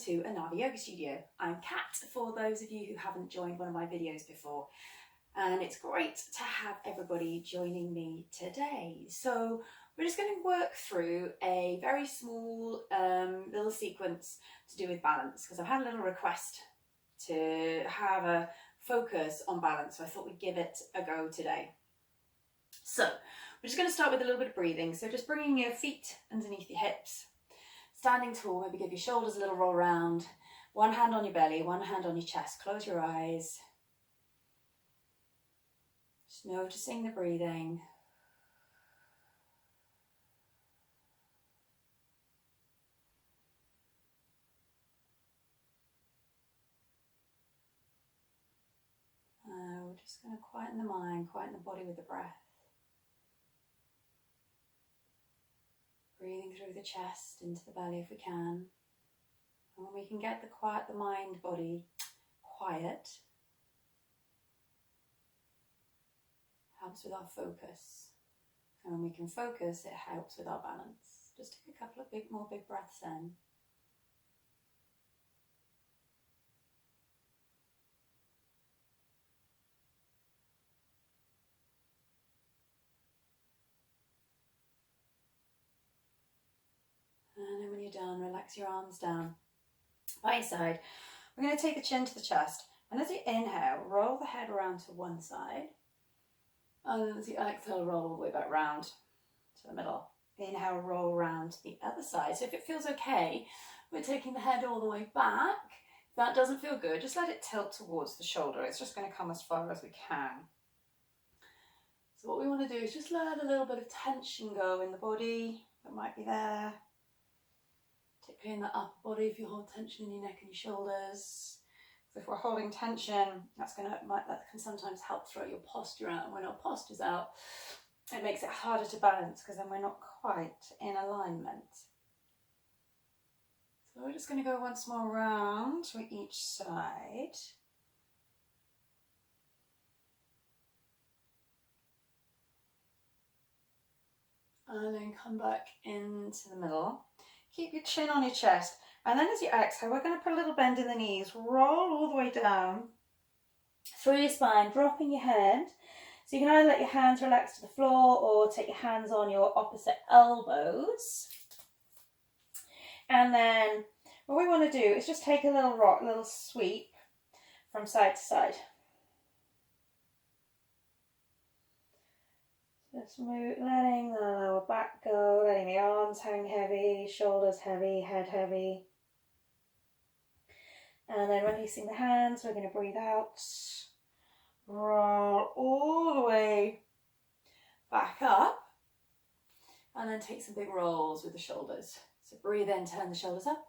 to Anava Yoga Studio. I'm Kat, for those of you who haven't joined one of my videos before, and it's great to have everybody joining me today. So we're just going to work through a very small little sequence to do with balance, because I've had a little request to have a focus on balance, so I thought we'd give it a go today. So we're just going to start with a little bit of breathing, so just bringing your feet underneath your hips, standing tall, maybe give your shoulders a little roll round, one hand on your belly, one hand on your chest, close your eyes, just noticing the breathing. We're just going to quieten the mind, quieten the body with the breath. Breathing through the chest into the belly if we can. And when we can get the mind, body quiet, helps with our focus. And when we can focus, it helps with our balance. Just take a couple of more big breaths in. And then when you're done, relax your arms down by your side. We're going to take the chin to the chest. And as you inhale, roll the head around to one side. And as you exhale, roll all the way back round to the middle. Inhale, roll round to the other side. So if it feels okay, we're taking the head all the way back. If that doesn't feel good, just let it tilt towards the shoulder. It's just going to come as far as we can. So what we want to do is just let a little bit of tension go in the body that might be there. Particularly in the upper body, if you hold tension in your neck and your shoulders. So if we're holding tension, that can sometimes help throw your posture out. And when our posture's out, it makes it harder to balance because then we're not quite in alignment. So we're just going to go once more round to each side. And then come back into the middle. Keep your chin on your chest. And then as you exhale, we're going to put a little bend in the knees. Roll all the way down through your spine, dropping your head. So you can either let your hands relax to the floor or take your hands on your opposite elbows. And then what we want to do is just take a little sweep from side to side. Just letting the lower back go, letting the arms hang heavy, shoulders heavy, head heavy. And then releasing the hands, we're going to breathe out. Roll all the way back up. And then take some big rolls with the shoulders. So breathe in, turn the shoulders up.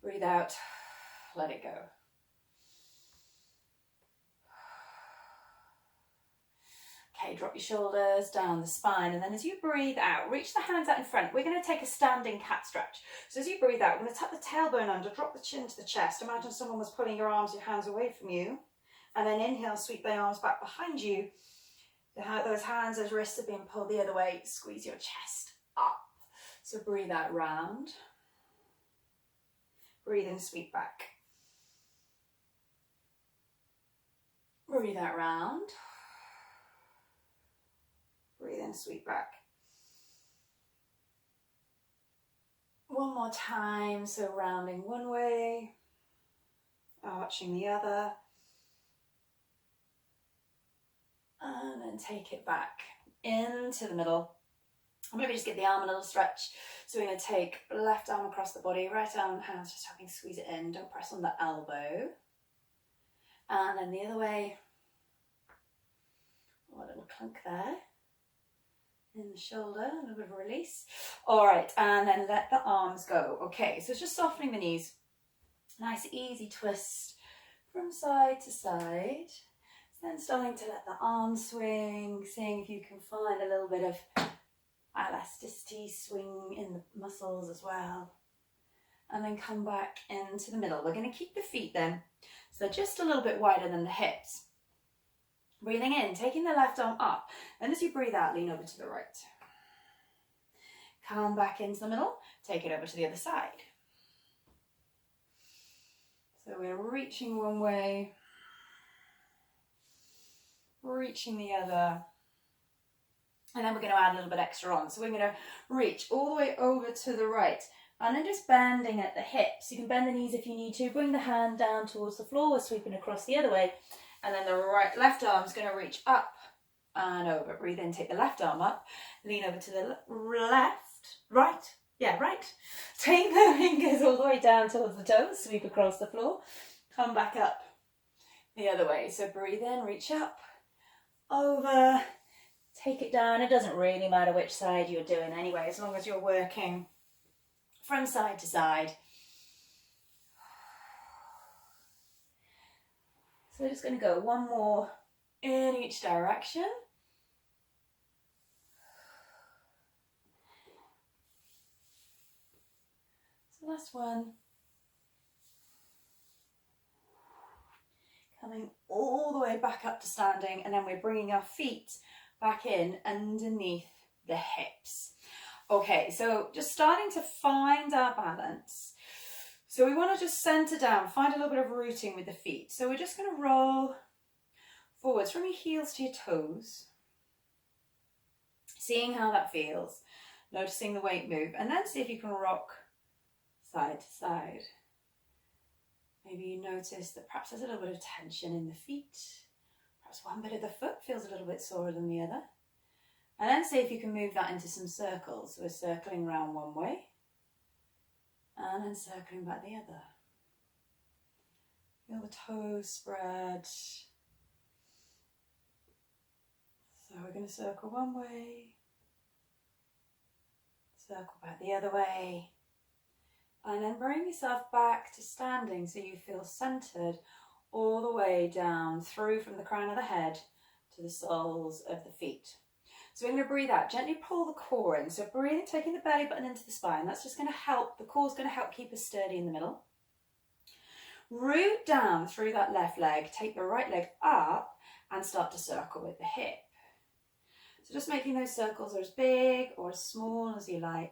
Breathe out, let it go. Okay, drop your shoulders down the spine, and then as you breathe out, reach the hands out in front. We're going to take a standing cat stretch. So as you breathe out, we're going to tuck the tailbone under, drop the chin to the chest. Imagine someone was pulling your hands away from you. And then inhale, sweep the arms back behind you. Those hands, those wrists are being pulled the other way. Squeeze your chest up. So breathe out round. Breathe in, sweep back. Breathe out round. Breathe in, sweep back. One more time, so rounding one way, arching the other. And then take it back into the middle. And maybe just give the arm a little stretch. So we're going to take left arm across the body, right arm, hands just helping squeeze it in. Don't press on the elbow. And then the other way. Oh, a little clunk there. In the shoulder, a little bit of a release. All right, and then let the arms go. Okay, so it's just softening the knees. Nice easy twist from side to side. Then starting to let the arms swing, seeing if you can find a little bit of elasticity, swing in the muscles as well. And then come back into the middle. We're going to keep the feet then, so they're just a little bit wider than the hips. Breathing in, taking the left arm up, and as you breathe out, lean over to the right. Come back into the middle, take it over to the other side. So we're reaching one way, reaching the other, and then we're going to add a little bit extra on. So we're going to reach all the way over to the right, and then just bending at the hips. You can bend the knees if you need to. Bring the hand down towards the floor. We're sweeping across the other way, and then the left arm's going to reach up and over. Breathe in, take the left arm up, lean over to the right. Take the fingers all the way down towards the toes, sweep across the floor, come back up the other way. So breathe in, reach up, over, take it down. It doesn't really matter which side you're doing anyway, as long as you're working from side to side. So we're just going to go one more in each direction. So last one. Coming all the way back up to standing, and then we're bringing our feet back in underneath the hips. Okay, so just starting to find our balance. So we want to just center down, find a little bit of rooting with the feet. So we're just going to roll forwards from your heels to your toes, seeing how that feels, noticing the weight move, and then see if you can rock side to side. Maybe you notice that perhaps there's a little bit of tension in the feet. Perhaps one bit of the foot feels a little bit sorer than the other. And then see if you can move that into some circles. So we're circling around one way and then circling back the other. Feel the toes spread. So we're going to circle one way, circle back the other way. And then bring yourself back to standing so you feel centered all the way down through from the crown of the head to the soles of the feet. So we're going to breathe out, gently pull the core in. So breathe, taking the belly button into the spine. That's just going to help, the core's going to help keep us sturdy in the middle. Root down through that left leg, take the right leg up and start to circle with the hip. So just making those circles as big or as small as you like.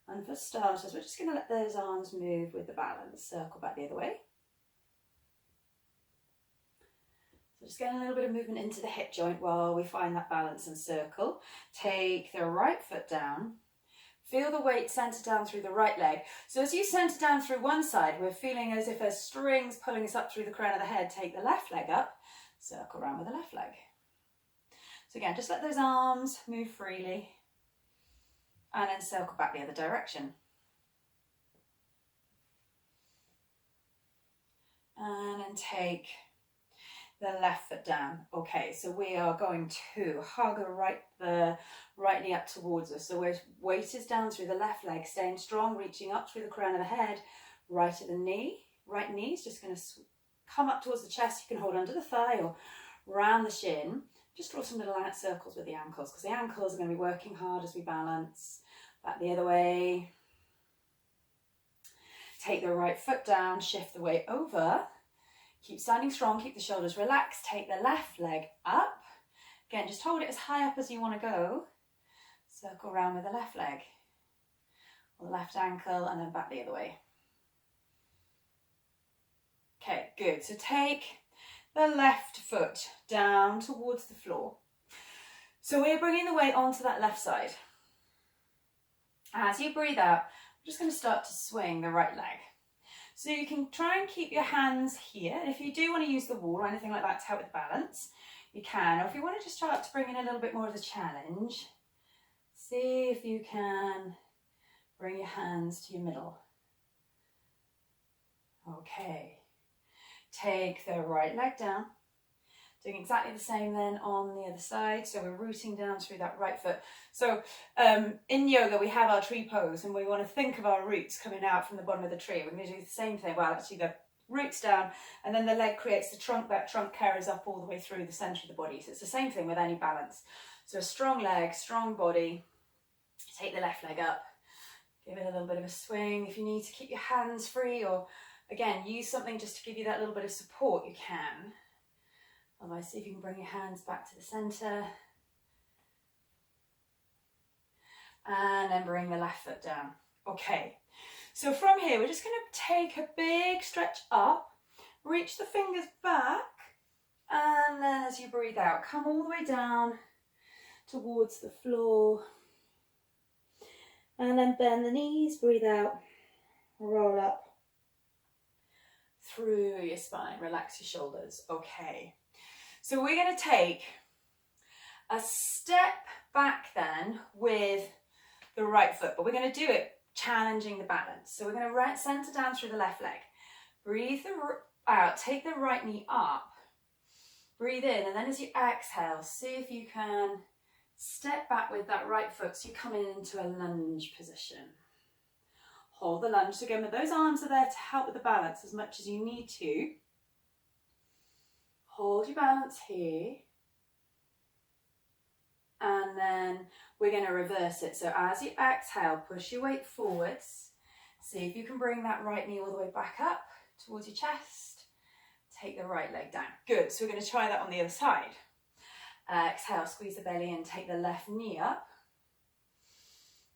And for starters, we're just going to let those arms move with the balance. Circle back the other way. So just getting a little bit of movement into the hip joint while we find that balance and circle. Take the right foot down. Feel the weight center down through the right leg. So as you center down through one side, we're feeling as if there's strings pulling us up through the crown of the head. Take the left leg up, circle around with the left leg. So again, just let those arms move freely. And then circle back the other direction. And then take the left foot down. Okay, so we are going to hug the right knee up towards us. So our weight is down through the left leg, staying strong, reaching up through the crown of the head, right at the knee. Right knee is just going to come up towards the chest. You can hold under the thigh or round the shin. Just draw some little circles with the ankles, because the ankles are going to be working hard as we balance. Back the other way. Take the right foot down, shift the weight over. Keep standing strong, keep the shoulders relaxed. Take the left leg up. Again, just hold it as high up as you want to go. Circle around with the left leg. Or the left ankle, and then back the other way. Okay, good. So take the left foot down towards the floor. So we're bringing the weight onto that left side. As you breathe out, we're just going to start to swing the right leg. So you can try and keep your hands here. And if you do want to use the wall or anything like that to help with balance, you can. Or if you want to just start to bring in a little bit more of a challenge, see if you can bring your hands to your middle. Okay. Take the right leg down. Doing exactly the same then on the other side. So we're rooting down through that right foot. So in yoga, we have our tree pose, and we want to think of our roots coming out from the bottom of the tree. We're going to do the same thing. Well, actually the roots down, and then the leg creates the trunk. That trunk carries up all the way through the center of the body. So it's the same thing with any balance. So a strong leg, strong body. Take the left leg up. Give it a little bit of a swing. If you need to keep your hands free, or again, use something just to give you that little bit of support, you can. Otherwise, see if you can bring your hands back to the center. And then bring the left foot down. Okay, so from here, we're just going to take a big stretch up, reach the fingers back, and then as you breathe out, come all the way down towards the floor. And then bend the knees, breathe out, roll up through your spine, relax your shoulders. Okay, so we're going to take a step back then with the right foot, but we're going to do it challenging the balance. So we're going to center down through the left leg. Breathe out, take the right knee up, breathe in, and then as you exhale, see if you can step back with that right foot so you're coming into a lunge position. Hold the lunge. So again, with those arms are there to help with the balance as much as you need to. Hold your balance here. And then we're going to reverse it. So as you exhale, push your weight forwards. See if you can bring that right knee all the way back up towards your chest. Take the right leg down. Good. So we're going to try that on the other side. Exhale, squeeze the belly in, take the left knee up.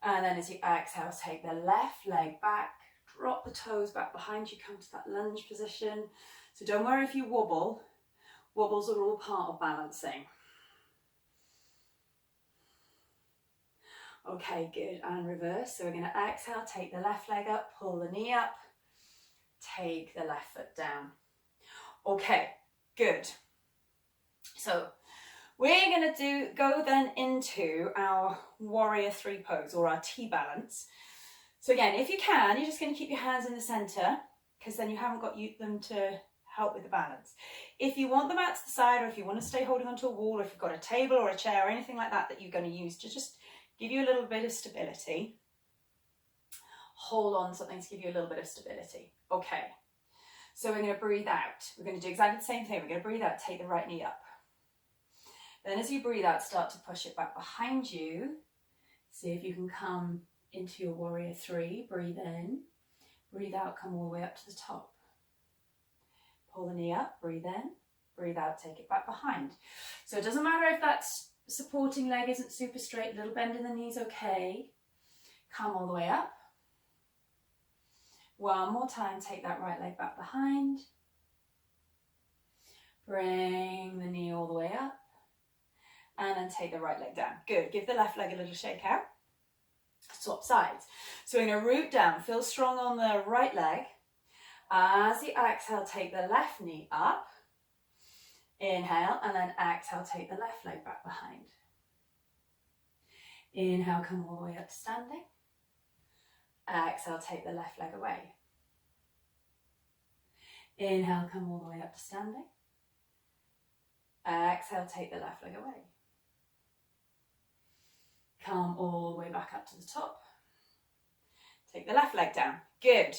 And then as you exhale, take the left leg back, drop the toes back behind you, come to that lunge position. So don't worry if you wobble. Wobbles are all part of balancing. Okay, good, and reverse. So we're going to exhale, take the left leg up, pull the knee up, take the left foot down. Okay, good. So we're going to go then into our warrior three pose or our T-balance. So again, if you can, you're just going to keep your hands in the center because then you haven't got them to help with the balance. If you want them out to the side or if you want to stay holding onto a wall or if you've got a table or a chair or anything like that that you're going to use to just give you a little bit of stability, hold on to something to give you a little bit of stability. Okay, so we're going to breathe out. We're going to do exactly the same thing. We're going to breathe out, take the right knee up. Then as you breathe out, start to push it back behind you. See if you can come into your warrior three. Breathe in, breathe out, come all the way up to the top. Pull the knee up, breathe in, breathe out, take it back behind. So it doesn't matter if that supporting leg isn't super straight, little bend in the knees, okay. Come all the way up. One more time, take that right leg back behind. Bring the knee all the way up. And then take the right leg down. Good. Give the left leg a little shake out. Swap sides. So we're going to root down. Feel strong on the right leg. As you exhale, take the left knee up. Inhale, and then exhale, take the left leg back behind. Inhale, come all the way up to standing. Exhale, take the left leg away. Inhale, come all the way up to standing. Exhale, take the left leg away. Come all the way back up to the top. Take the left leg down. Good.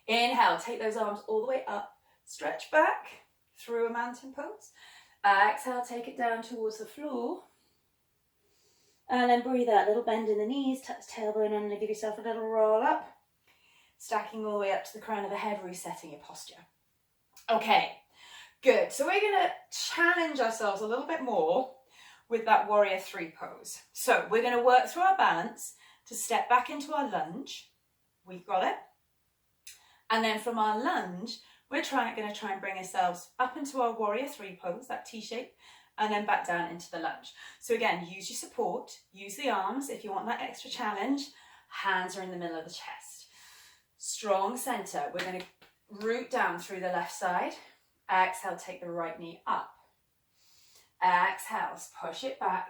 Inhale, take those arms all the way up. Stretch back through a mountain pose. Exhale, take it down towards the floor. And then breathe out, little bend in the knees, tuck the tailbone under, give yourself a little roll up. Stacking all the way up to the crown of the head, resetting your posture. Okay, good. So we're going to challenge ourselves a little bit more with that warrior three pose. So we're going to work through our balance to step back into our lunge. We've got it. And then from our lunge, we're going to try and bring ourselves up into our warrior three pose, that T shape, and then back down into the lunge. So again, use your support, use the arms if you want that extra challenge. Hands are in the middle of the chest. Strong center. We're going to root down through the left side. Exhale, take the right knee up. Exhale, push it back,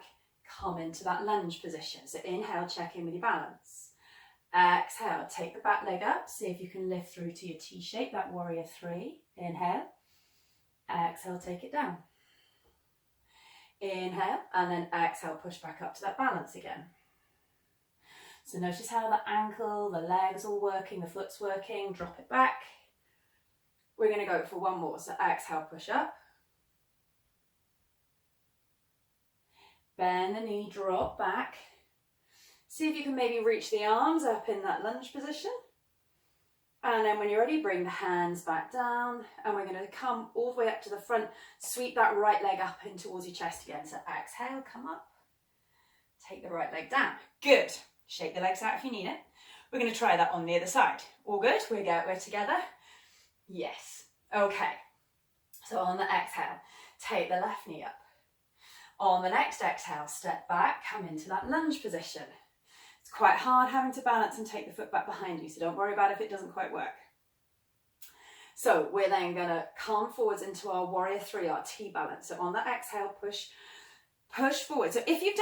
come into that lunge position. So inhale, check in with your balance. Exhale, take the back leg up. See if you can lift through to your T shape, that warrior three. Inhale. Exhale, take it down. Inhale, and then exhale, push back up to that balance again. So notice how the ankle, the legs all working, the foot's working. Drop it back. We're going to go for one more. So exhale, push up. Bend the knee, drop back. See if you can maybe reach the arms up in that lunge position. And then when you're ready, bring the hands back down. And we're going to come all the way up to the front. Sweep that right leg up in towards your chest again. So exhale, come up. Take the right leg down. Good. Shake the legs out if you need it. We're going to try that on the other side. All good? We're together? Yes. Okay. So on the exhale, take the left knee up. On the next exhale, step back, come into that lunge position. It's quite hard having to balance and take the foot back behind you, so don't worry about if it doesn't quite work. So we're then going to come forwards into our warrior three, our T balance. So on the exhale, push forward. So if you've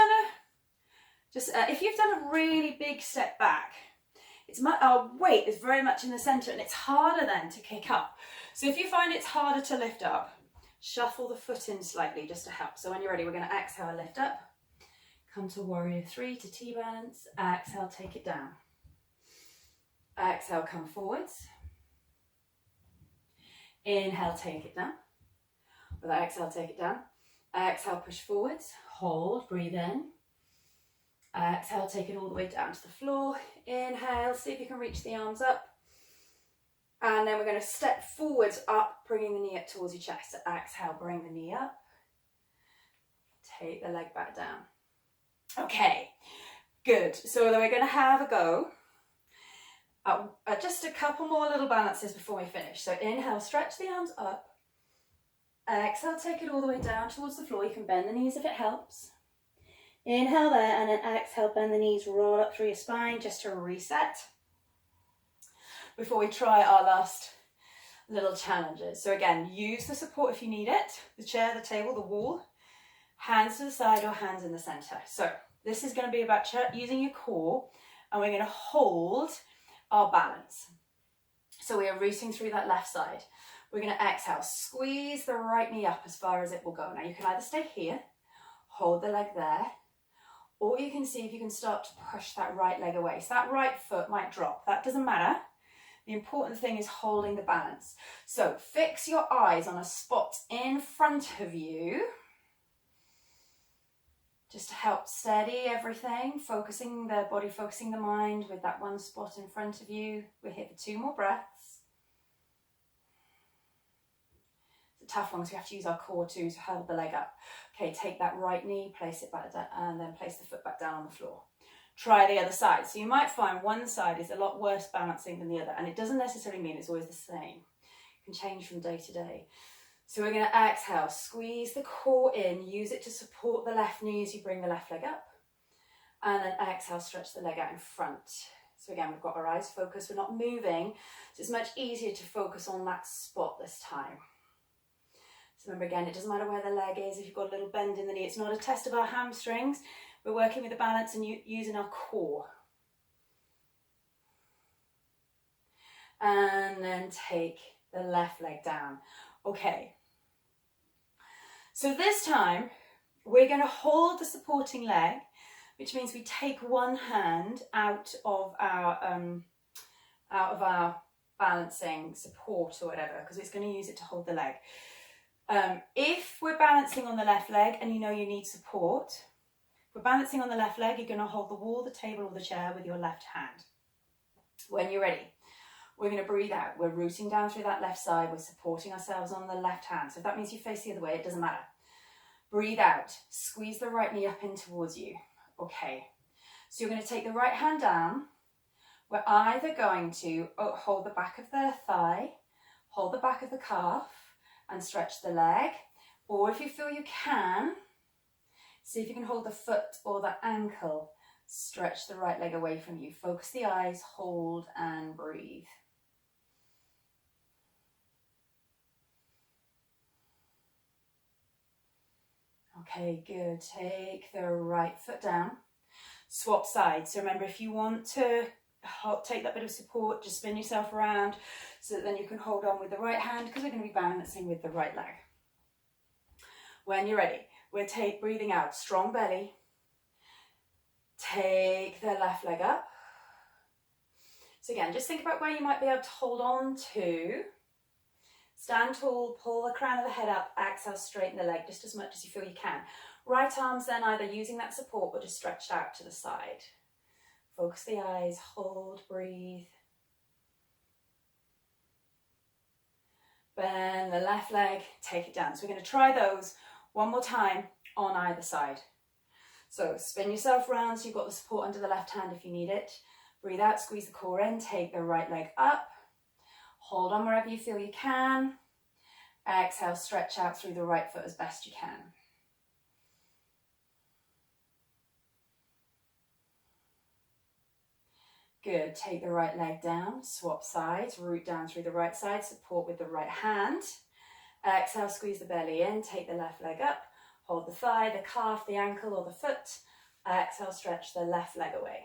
done a really big step back, our weight is very much in the center, and it's harder then to kick up. So if you find it's harder to lift up, shuffle the foot in slightly just to help. So when you're ready, we're going to exhale, lift up, come to warrior three, to T balance, exhale, take it down. Exhale, come forwards. Inhale, take it down. With that exhale, take it down. Exhale, push forwards. Hold, breathe in. Exhale, take it all the way down to the floor. Inhale, see if you can reach the arms up. And then we're going to step forwards up, bringing the knee up towards your chest. So exhale, bring the knee up. Take the leg back down. Okay, good. So then we're going to have a go. Just a couple more little balances before we finish. So inhale, stretch the arms up. Exhale, take it all the way down towards the floor. You can bend the knees if it helps. Inhale there, and then exhale, bend the knees, roll up through your spine just to reset. Before we try our last little challenges. So again, use the support if you need it. The chair, the table, the wall. Hands to the side or hands in the center. So this is going to be about using your core, and we're going to hold our balance. So we are rooting through that left side. We're going to exhale, squeeze the right knee up as far as it will go. Now you can either stay here, hold the leg there, or you can see if you can start to push that right leg away. So that right foot might drop. That doesn't matter. The important thing is holding the balance. So fix your eyes on a spot in front of you, just to help steady everything, focusing the body, focusing the mind with that one spot in front of you. We're here for 2 more breaths. It's a tough one because we have to use our core too to hold the leg up. Okay, take that right knee, place it back down, and then place the foot back down on the floor. Try the other side. So you might find one side is a lot worse balancing than the other, and it doesn't necessarily mean it's always the same. It can change from day to day. So we're going to exhale, squeeze the core in, use it to support the left knee as you bring the left leg up. And then exhale, stretch the leg out in front. So again, we've got our eyes focused, we're not moving. So it's much easier to focus on that spot this time. So remember again, it doesn't matter where the leg is, if you've got a little bend in the knee, it's not a test of our hamstrings. We're working with the balance and using our core. And then take the left leg down. Okay, so this time we're going to hold the supporting leg, which means we take one hand out of our balancing support or whatever, because it's going to use it to hold the leg. If we're balancing on the left leg and you know you need support, if we're balancing on the left leg, you're going to hold the wall, the table or the chair with your left hand. When you're ready, we're going to breathe out. We're rooting down through that left side. We're supporting ourselves on the left hand. So if that means you face the other way, it doesn't matter. Breathe out. Squeeze the right knee up in towards you. Okay. So you're going to take the right hand down. We're either going to hold the back of the thigh, hold the back of the calf and stretch the leg. Or if you feel you can, see if you can hold the foot or the ankle. Stretch the right leg away from you. Focus the eyes, hold and breathe. Okay, good. Take the right foot down. Swap sides. So remember, if you want to take that bit of support, just spin yourself around so that then you can hold on with the right hand, because we're going to be balancing with the right leg. When you're ready, we're breathing out, strong belly. Take the left leg up. So again, just think about where you might be able to hold on to. Stand tall, pull the crown of the head up, exhale, straighten the leg just as much as you feel you can. Right arm's then either using that support or just stretched out to the side. Focus the eyes, hold, breathe. Bend the left leg, take it down. So we're going to try those one more time on either side. So spin yourself round so you've got the support under the left hand if you need it. Breathe out, squeeze the core in, take the right leg up. Hold on wherever you feel you can. Exhale, stretch out through the right foot as best you can. Good, take the right leg down, swap sides, root down through the right side, support with the right hand. Exhale, squeeze the belly in, take the left leg up, hold the thigh, the calf, the ankle or the foot. Exhale, stretch the left leg away.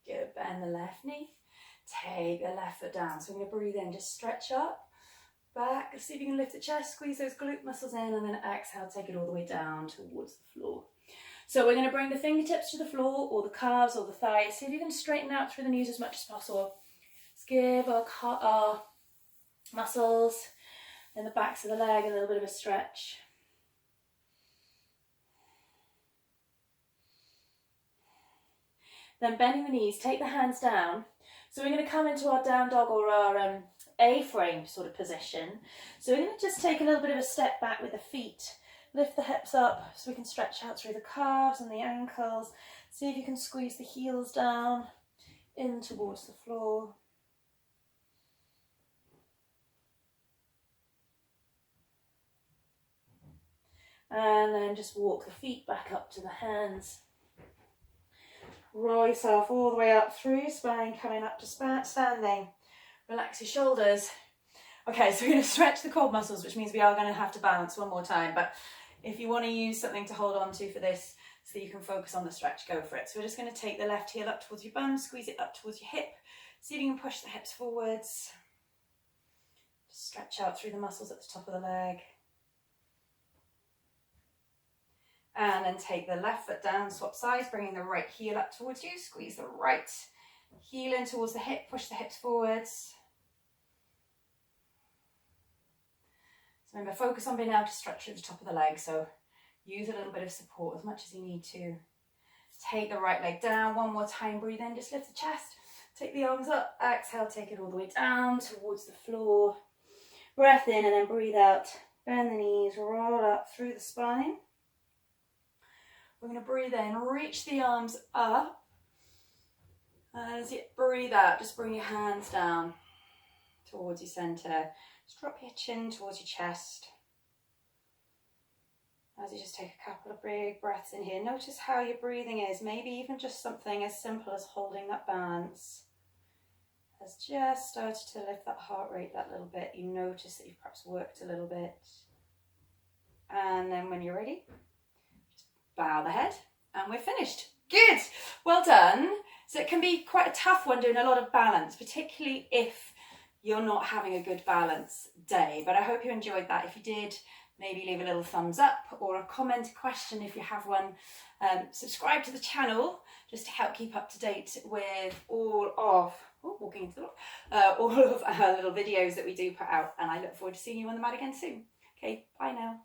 Good, bend the left knee, take the left foot down. So we're going to breathe in, just stretch up, back, see if you can lift the chest, squeeze those glute muscles in, and then exhale, take it all the way down towards the floor. So we're going to bring the fingertips to the floor, or the calves, or the thighs. See if you can straighten out through the knees as much as possible. Let's give our muscles in the backs of the leg a little bit of a stretch. Then bending the knees, take the hands down. So we're going to come into our down dog or our A-frame sort of position. So we're going to just take a little bit of a step back with the feet. Lift the hips up so we can stretch out through the calves and the ankles. See if you can squeeze the heels down in towards the floor. And then just walk the feet back up to the hands. Roll yourself all the way up through, spine coming up to standing. Relax your shoulders. Okay, so we're going to stretch the core muscles, which means we are going to have to balance one more time. But if you want to use something to hold on to for this, so you can focus on the stretch, go for it. So we're just going to take the left heel up towards your bum, squeeze it up towards your hip. See if you can push the hips forwards. Just stretch out through the muscles at the top of the leg. And then take the left foot down, swap sides, bringing the right heel up towards you. Squeeze the right heel in towards the hip, push the hips forwards. So remember, focus on being able to stretch through the top of the leg. So use a little bit of support as much as you need to. Take the right leg down. One more time, breathe in, just lift the chest. Take the arms up, exhale, take it all the way down towards the floor. Breath in and then breathe out. Bend the knees, roll up through the spine. We're going to breathe in, reach the arms up. As you breathe out, just bring your hands down towards your centre. Just drop your chin towards your chest. As you just take a couple of big breaths in here, notice how your breathing is. Maybe even just something as simple as holding that balance has just started to lift that heart rate that little bit. You notice that you've perhaps worked a little bit. And then when you're ready, just bow the head and we're finished. Good, well done. So it can be quite a tough one doing a lot of balance, particularly if you're not having a good balance day. But I hope you enjoyed that. If you did, maybe leave a little thumbs up or a comment, a question if you have one. Subscribe to the channel just to help keep up to date with all of all of our little videos that we do put out. And I look forward to seeing you on the mat again soon. Okay, bye now.